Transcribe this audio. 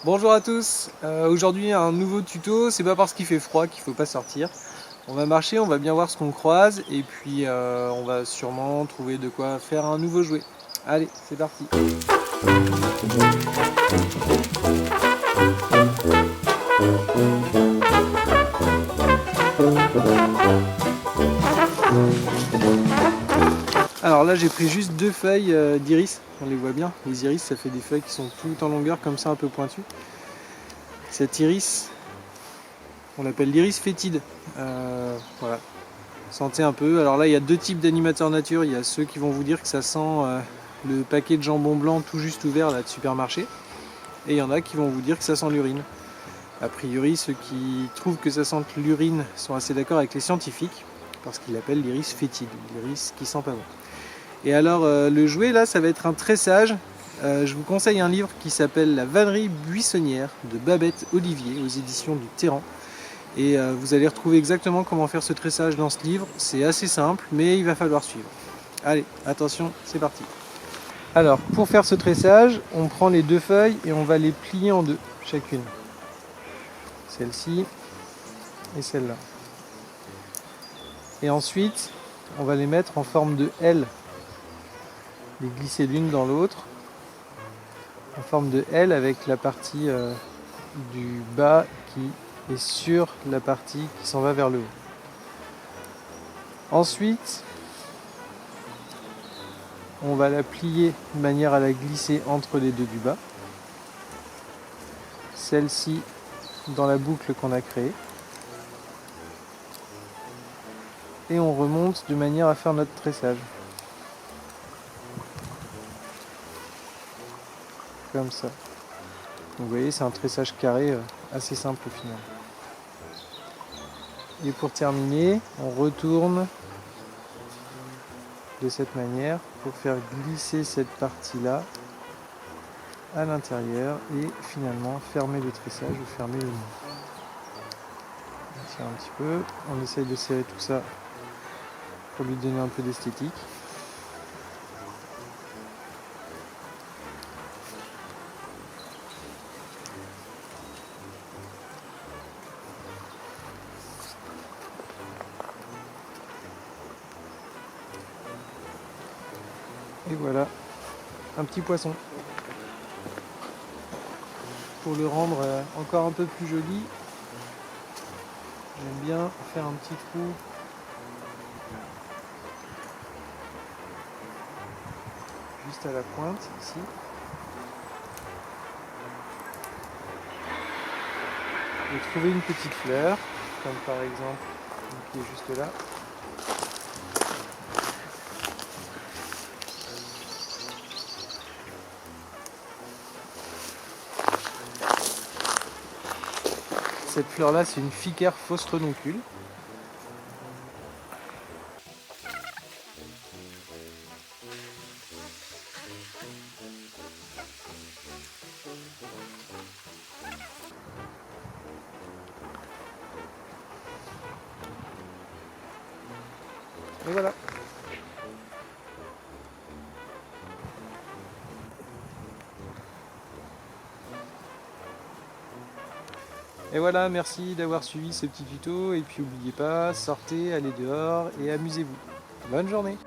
Bonjour à tous, aujourd'hui un nouveau tuto, c'est pas parce qu'il fait froid qu'il faut pas sortir. On va marcher, on va bien voir ce qu'on croise et puis on va sûrement trouver de quoi faire un nouveau jouet. Allez, c'est parti. Alors là j'ai pris juste deux feuilles d'iris, on les voit bien, les iris ça fait des feuilles qui sont tout en longueur comme ça un peu pointues. Cet iris, on l'appelle l'iris fétide, voilà. Sentez un peu, alors là il y a deux types d'animateurs nature, il y a ceux qui vont vous dire que ça sent le paquet de jambon blanc tout juste ouvert là de supermarché, et il y en a qui vont vous dire que ça sent l'urine. A priori ceux qui trouvent que ça sent l'urine sont assez d'accord avec les scientifiques, parce qu'ils l'appellent l'iris fétide, l'iris qui sent pas bon. Et alors le jouet là ça va être un tressage. Je vous conseille un livre qui s'appelle La vannerie buissonnière de Babette Olivier aux éditions du Terran. Et vous allez retrouver exactement comment faire ce tressage dans ce livre. C'est assez simple mais il va falloir suivre. Allez, attention, c'est parti. Alors pour faire ce tressage, on prend les deux feuilles et on va les plier en deux chacune. Celle-ci et celle-là. Et ensuite, on va les mettre en forme de L. Les glisser l'une dans l'autre en forme de L avec la partie du bas qui est sur la partie qui s'en va vers le haut. Ensuite, on va la plier de manière à la glisser entre les deux du bas. Celle-ci dans la boucle qu'on a créée. Et on remonte de manière à faire notre tressage. Comme ça. Donc vous voyez, c'est un tressage carré assez simple au final. Et pour terminer, on retourne de cette manière pour faire glisser cette partie-là à l'intérieur et finalement fermer le tressage ou fermer le nœud. On tire un petit peu, on essaye de serrer tout ça pour lui donner un peu d'esthétique. Et voilà, un petit poisson. Pour le rendre encore un peu plus joli, j'aime bien faire un petit trou juste à la pointe ici. Et trouver une petite fleur, comme par exemple une qui est juste là. Cette fleur là c'est une Ficare fausse renoncule. Et voilà. Et voilà, merci d'avoir suivi ce petit tuto et puis n'oubliez pas, sortez, allez dehors et amusez-vous. Bonne journée!